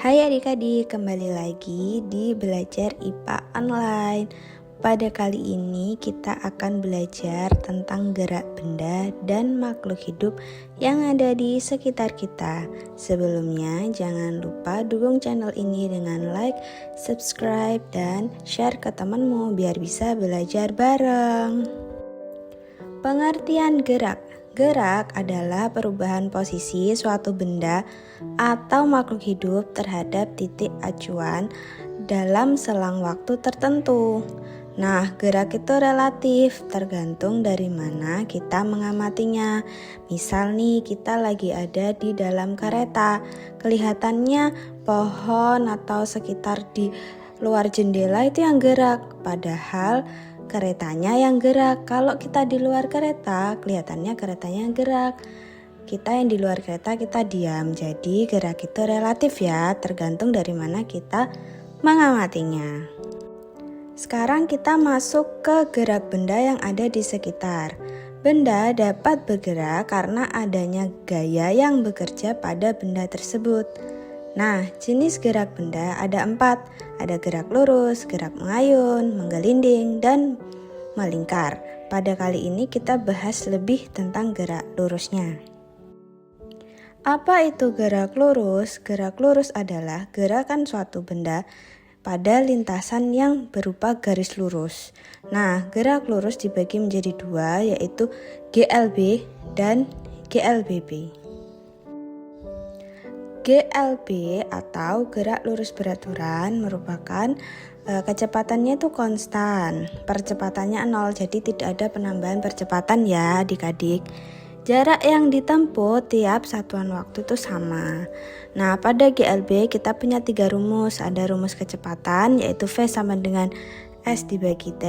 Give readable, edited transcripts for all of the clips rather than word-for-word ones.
Hai adik-adik, kembali lagi di Belajar IPA Online. Pada kali ini kita akan belajar tentang gerak benda dan makhluk hidup yang ada di sekitar kita. Sebelumnya jangan lupa dukung channel ini dengan like, subscribe, dan share ke temanmu biar bisa belajar bareng. Pengertian gerak. Gerak adalah perubahan posisi suatu benda atau makhluk hidup terhadap titik acuan dalam selang waktu tertentu. Nah, gerak itu relatif tergantung dari mana kita mengamatinya. Misal nih, kita lagi ada di dalam kereta. Kelihatannya pohon atau sekitar di luar jendela itu yang gerak, padahal keretanya yang gerak. Kalau kita di luar kereta, kelihatannya keretanya yang gerak. Kita yang di luar kereta kita diam. Jadi gerak itu relatif ya, tergantung dari mana kita mengamatinya. Sekarang kita masuk ke gerak benda yang ada di sekitar. Benda dapat bergerak karena adanya gaya yang bekerja pada benda tersebut. Nah, jenis gerak benda ada 4. Ada gerak lurus, gerak mengayun, menggelinding, dan melingkar. Pada kali ini kita bahas lebih tentang gerak lurusnya. Apa itu gerak lurus? Gerak lurus adalah gerakan suatu benda pada lintasan yang berupa garis lurus. Nah, gerak lurus dibagi menjadi 2, yaitu GLB dan GLBB. GLB atau gerak lurus beraturan merupakan kecepatannya itu konstan, percepatannya 0, jadi tidak ada penambahan percepatan ya adik-adik. Jarak yang ditempuh tiap satuan waktu itu sama. Nah, pada GLB kita punya 3 rumus. Ada rumus kecepatan yaitu V sama dengan S dibagi T.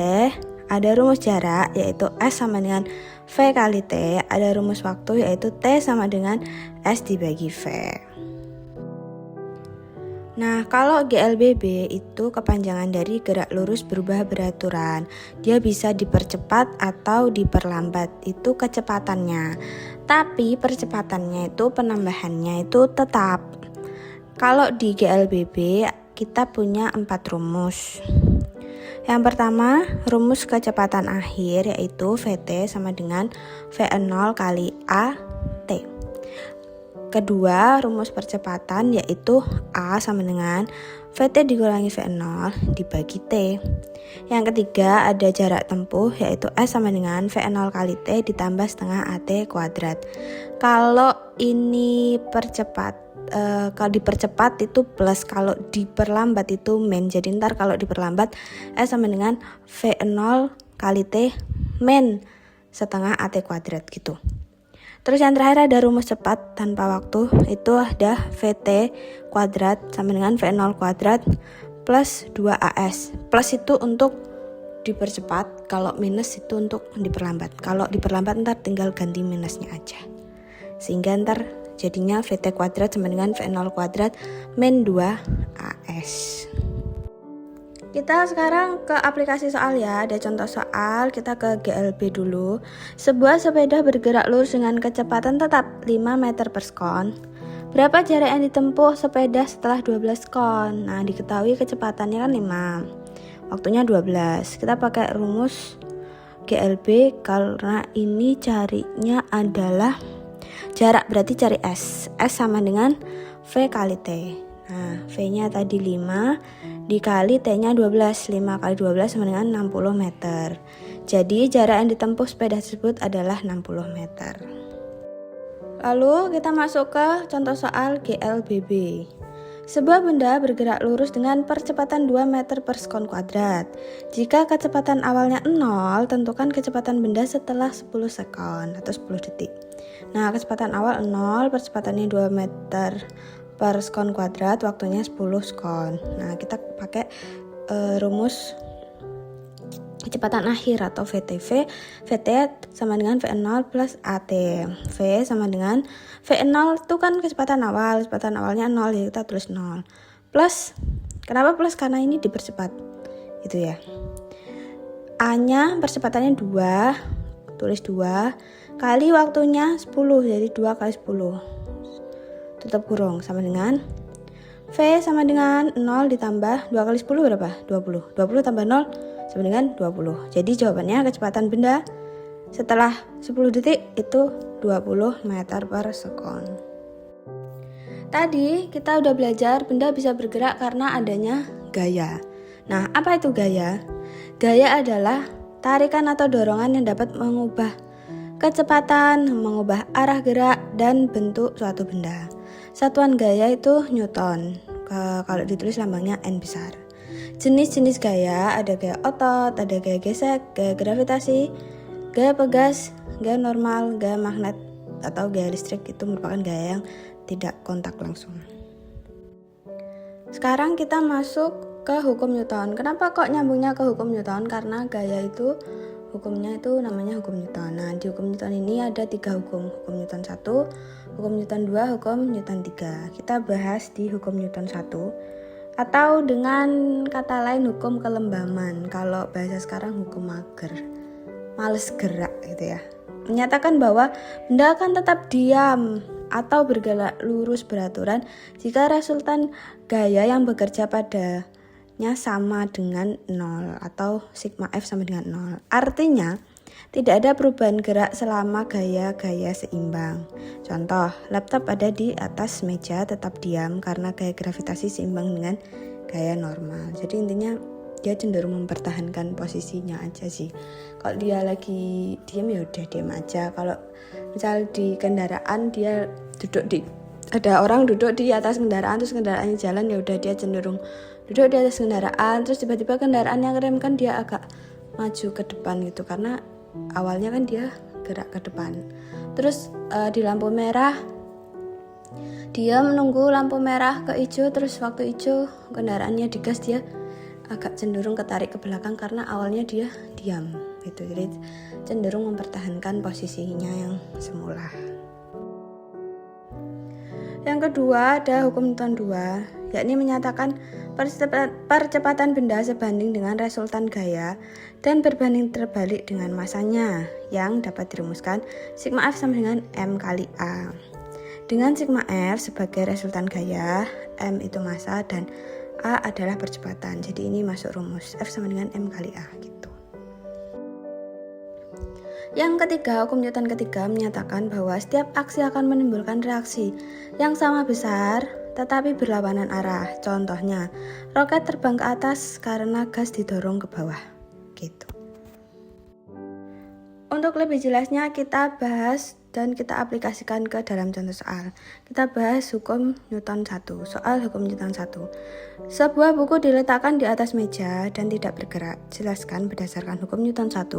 Ada rumus jarak yaitu S sama dengan V kali T. Ada rumus waktu yaitu T sama dengan S dibagi V. Nah, kalau GLBB itu kepanjangan dari gerak lurus berubah beraturan. Dia bisa dipercepat atau diperlambat, itu kecepatannya. Tapi percepatannya itu penambahannya itu tetap. Kalau di GLBB kita punya 4 rumus. Yang pertama, rumus kecepatan akhir yaitu VT sama dengan V0 kali AT. Kedua, rumus percepatan yaitu A sama dengan VT dikurangi V0 dibagi T. Yang ketiga, ada jarak tempuh yaitu S sama dengan V0 kali T ditambah setengah AT kuadrat. Kalau ini kalau dipercepat itu plus, kalau diperlambat itu min. Jadi ntar kalau diperlambat S sama dengan V0 kali T min setengah AT kuadrat gitu. Terus yang terakhir ada rumus cepat tanpa waktu, itu ada VT kuadrat sama dengan V0 kuadrat plus 2AS. Plus itu untuk dipercepat, kalau minus itu untuk diperlambat. Kalau diperlambat ntar tinggal ganti minusnya aja. Sehingga ntar jadinya VT kuadrat sama dengan V0 kuadrat min 2AS. Kita sekarang ke aplikasi soal ya. Ada contoh soal, kita ke GLB dulu. Sebuah sepeda bergerak lurus dengan kecepatan tetap 5 meter per sekon. Berapa jarak yang ditempuh sepeda setelah 12 sekon? Nah, diketahui kecepatannya kan 5. Waktunya 12. Kita pakai rumus GLB karena ini carinya adalah jarak, berarti cari S. S sama dengan V kali T. Nah, V-nya tadi 5 dikali T-nya 12. 5 kali 12 sama dengan 60 meter. Jadi jarak yang ditempuh sepeda tersebut adalah 60 meter. Lalu kita masuk ke contoh soal GLBB. Sebuah benda bergerak lurus dengan percepatan 2 meter per sekon kuadrat. Jika kecepatan awalnya 0, tentukan kecepatan benda setelah 10 sekon atau 10 detik. Nah, kecepatan awal 0, percepatannya 2 meter per sekon kuadrat, waktunya 10 sekon. Nah, kita pakai rumus kecepatan akhir atau VTV. VT sama dengan V0 plus AT. V sama dengan V0 itu kan kecepatan awal. Kecepatan awalnya 0, jadi kita tulis 0. Plus, kenapa plus? Karena ini dipercepat. Itu ya. A-nya percepatannya 2. Tulis 2. Kali waktunya 10, jadi 2 kali 10. Tutup kurung sama dengan V sama dengan 0 ditambah 2 kali 10 berapa? 20. 20 tambah 0 sama dengan 20. Jadi jawabannya kecepatan benda setelah 10 detik itu 20 meter per sekon. Tadi kita udah belajar benda bisa bergerak karena adanya gaya. Nah, apa itu gaya? Gaya adalah tarikan atau dorongan yang dapat mengubah kecepatan, mengubah arah gerak, dan bentuk suatu benda. Satuan gaya itu Newton, kalau ditulis lambangnya N besar. Jenis-jenis gaya ada gaya otot, ada gaya gesek, gaya gravitasi, gaya pegas, gaya normal, gaya magnet, atau gaya listrik. Itu merupakan gaya yang tidak kontak langsung. Sekarang kita masuk ke hukum Newton. Kenapa kok nyambungnya ke hukum Newton? Karena gaya itu hukumnya itu namanya hukum Newton. Nah, di hukum Newton ini ada 3 hukum. Hukum Newton 1, hukum Newton 2, hukum Newton 3. Kita bahas di hukum Newton 1 atau dengan kata lain hukum kelembaman. Kalau bahasa sekarang hukum mager. Males gerak gitu ya. Menyatakan bahwa benda akan tetap diam atau bergerak lurus beraturan jika resultan gaya yang bekerja pada sama dengan 0 atau sigma F sama dengan 0. Artinya, tidak ada perubahan gerak selama gaya-gaya seimbang. Contoh, laptop ada di atas meja tetap diam karena gaya gravitasi seimbang dengan gaya normal. Jadi intinya dia cenderung mempertahankan posisinya aja sih. Kalau dia lagi diam ya udah diam aja. Kalau misal di kendaraan dia ada orang duduk di atas kendaraan terus kendaraannya jalan, ya udah dia cenderung duduk di atas kendaraan, terus tiba-tiba kendaraan yang rem kan dia agak maju ke depan gitu karena awalnya kan dia gerak ke depan. Terus di lampu merah dia menunggu lampu merah ke hijau, terus waktu hijau kendaraannya digas, dia agak cenderung ketarik ke belakang karena awalnya dia diam gitu. Jadi cenderung mempertahankan posisinya yang semula. Yang kedua ada hukum Newton 2, yakni menyatakan percepatan benda sebanding dengan resultan gaya dan berbanding terbalik dengan masanya, yang dapat dirumuskan sigma F sama dengan M kali A. Dengan sigma F sebagai resultan gaya, M itu massa dan A adalah percepatan. Jadi ini masuk rumus F sama dengan M kali A gitu. Yang ketiga, hukum Newton ketiga menyatakan bahwa setiap aksi akan menimbulkan reaksi yang sama besar tetapi berlawanan arah. Contohnya, roket terbang ke atas karena gas didorong ke bawah. Gitu. Untuk lebih jelasnya kita bahas dan kita aplikasikan ke dalam contoh soal. Kita bahas hukum Newton 1. Soal hukum Newton 1. Sebuah buku diletakkan di atas meja dan tidak bergerak. Jelaskan berdasarkan hukum Newton 1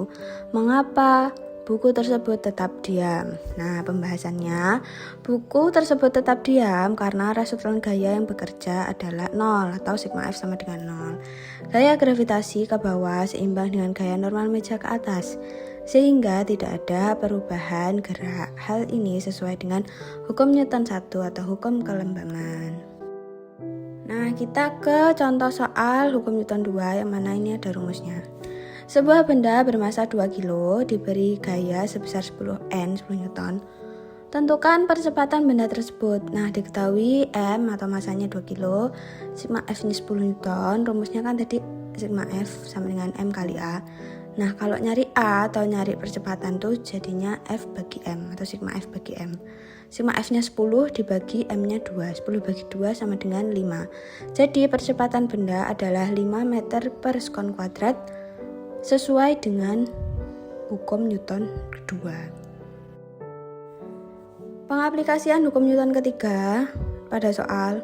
mengapa buku tersebut tetap diam. Nah, pembahasannya, buku tersebut tetap diam karena resultan gaya yang bekerja adalah 0 atau sigma F sama dengan 0. Gaya gravitasi ke bawah seimbang dengan gaya normal meja ke atas, sehingga tidak ada perubahan gerak. Hal ini sesuai dengan hukum Newton 1 atau hukum kelembaman. Nah, kita ke contoh soal hukum Newton 2 yang mana ini ada rumusnya. Sebuah benda bermassa 2 kg diberi gaya sebesar 10 Newton. Tentukan percepatan benda tersebut. Nah, diketahui M atau massanya 2 kg, sigma F-nya 10 Newton. Rumusnya kan tadi sigma F sama dengan M kali A. Nah, kalau nyari A atau nyari percepatan tuh jadinya F bagi M atau sigma F bagi M. Sigma F-nya 10 dibagi M-nya 2. 10 bagi 2 sama dengan 5. Jadi percepatan benda adalah 5 meter per sekon kuadrat sesuai dengan hukum Newton kedua. Pengaplikasian hukum Newton ketiga pada soal,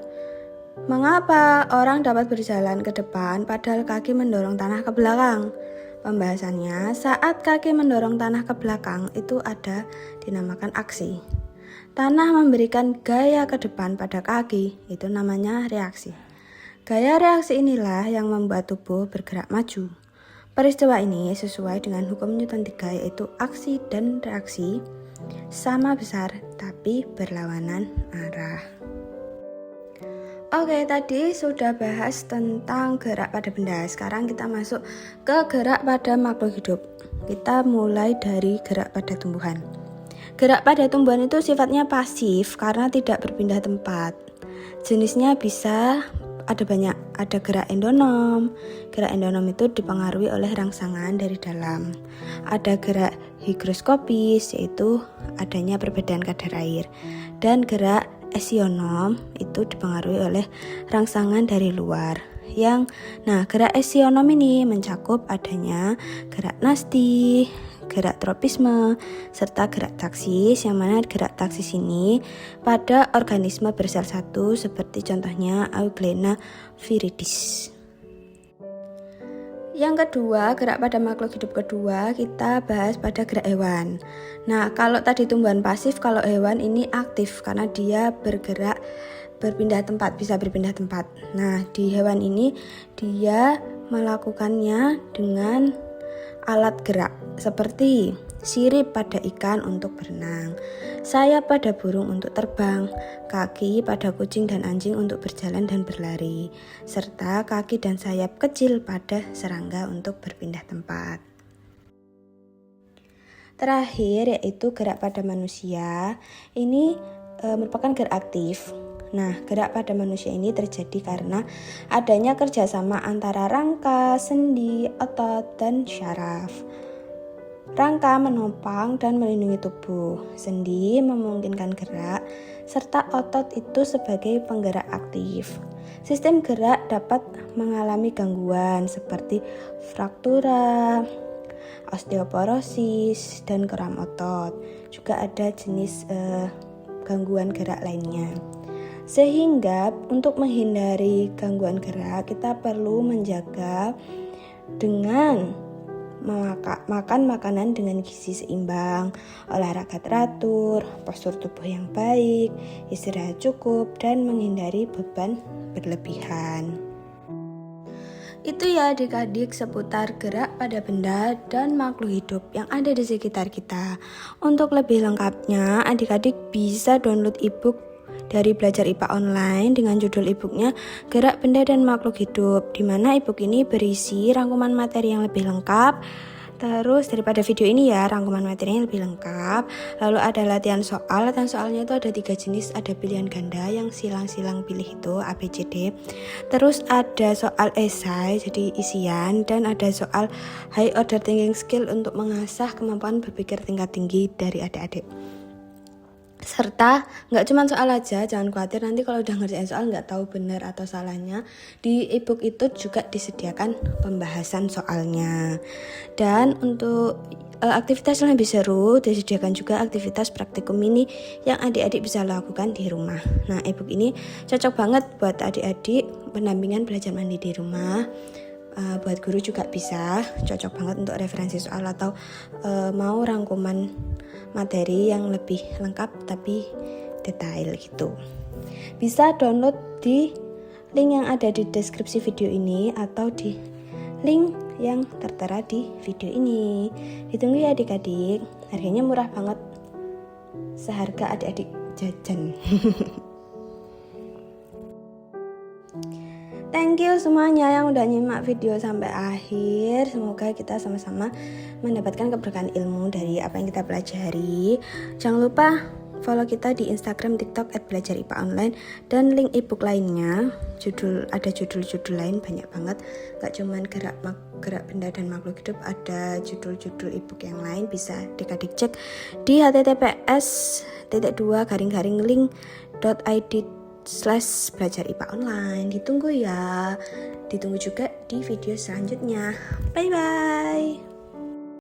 mengapa orang dapat berjalan ke depan padahal kaki mendorong tanah ke belakang? Pembahasannya, saat kaki mendorong tanah ke belakang itu ada dinamakan aksi. Tanah memberikan gaya ke depan pada kaki, itu namanya reaksi. Gaya reaksi inilah yang membuat tubuh bergerak maju. Peristiwa ini sesuai dengan hukum Newton 3, yaitu aksi dan reaksi sama besar tapi berlawanan arah. Oke, tadi sudah bahas tentang gerak pada benda. Sekarang kita masuk ke gerak pada makhluk hidup. Kita mulai dari gerak pada tumbuhan. Gerak pada tumbuhan itu sifatnya pasif karena tidak berpindah tempat. Jenisnya bisa ada banyak, ada gerak endonom. Gerak endonom itu dipengaruhi oleh rangsangan dari dalam. Ada gerak higroskopis, yaitu adanya perbedaan kadar air. Dan gerak esionom itu dipengaruhi oleh rangsangan dari luar. Gerak esionom ini mencakup adanya gerak nasti, gerak tropisme, serta gerak taksis, yang mana gerak taksis ini pada organisme bersel satu seperti contohnya Euglena viridis. Yang kedua, gerak pada makhluk hidup kedua kita bahas pada gerak hewan. Nah, kalau tadi tumbuhan pasif, kalau hewan ini aktif karena dia bergerak berpindah tempat, bisa berpindah tempat. Nah, di hewan ini dia melakukannya dengan alat gerak seperti sirip pada ikan untuk berenang, sayap pada burung untuk terbang, kaki pada kucing dan anjing untuk berjalan dan berlari, serta kaki dan sayap kecil pada serangga untuk berpindah tempat. Terakhir yaitu gerak pada manusia. Ini merupakan gerak aktif. Nah, gerak pada manusia ini terjadi karena adanya kerjasama antara rangka, sendi, otot, dan syaraf. Rangka menopang dan melindungi tubuh, sendi memungkinkan gerak, serta otot itu sebagai penggerak aktif. Sistem gerak dapat mengalami gangguan seperti fraktura, osteoporosis, dan kram otot. Juga ada jenis gangguan gerak lainnya. Sehingga untuk menghindari gangguan gerak, kita perlu menjaga dengan makan makanan dengan gizi seimbang, olahraga teratur, postur tubuh yang baik, istirahat cukup, dan menghindari beban berlebihan. Itu ya adik-adik seputar gerak pada benda dan makhluk hidup yang ada di sekitar kita. Untuk lebih lengkapnya, adik-adik bisa download ebook dari Belajar IPA Online dengan judul e-booknya Gerak Benda dan Makhluk Hidup, di mana e-book ini berisi rangkuman materi yang lebih lengkap. Terus daripada video ini ya, rangkuman materinya lebih lengkap. Lalu ada latihan soalnya itu ada 3 jenis, ada pilihan ganda yang silang-silang pilih itu A, B, C, D. Terus ada soal esai jadi isian, dan ada soal high order thinking skill untuk mengasah kemampuan berpikir tingkat tinggi dari adik-adik. Serta nggak cuma soal aja, jangan khawatir nanti kalau udah ngerjain soal nggak tahu benar atau salahnya, di ebook itu juga disediakan pembahasan soalnya. Dan untuk aktivitas yang lebih seru, disediakan juga aktivitas praktikum mini yang adik-adik bisa lakukan di rumah. Nah, ebook ini cocok banget buat adik-adik pendampingan belajar mandiri di rumah. Buat guru juga bisa, cocok banget untuk referensi soal atau mau rangkuman materi yang lebih lengkap tapi detail gitu. Bisa download di link yang ada di deskripsi video ini atau di link yang tertera di video ini. Ditunggu ya adik-adik, harganya murah banget, seharga adik-adik jajan. Thank you semuanya yang udah nyimak video sampai akhir. Semoga kita sama-sama mendapatkan keberkahan ilmu dari apa yang kita pelajari. Jangan lupa follow kita di Instagram, TikTok @belajarIPAonline, dan link ebook lainnya. Ada judul-judul lain banyak banget. Gak cuman gerak benda dan makhluk hidup, ada judul-judul ebook yang lain. Bisa adik-adik cek di https://link.id/belajar IPA online. Ditunggu ya. Ditunggu juga di video selanjutnya. Bye bye.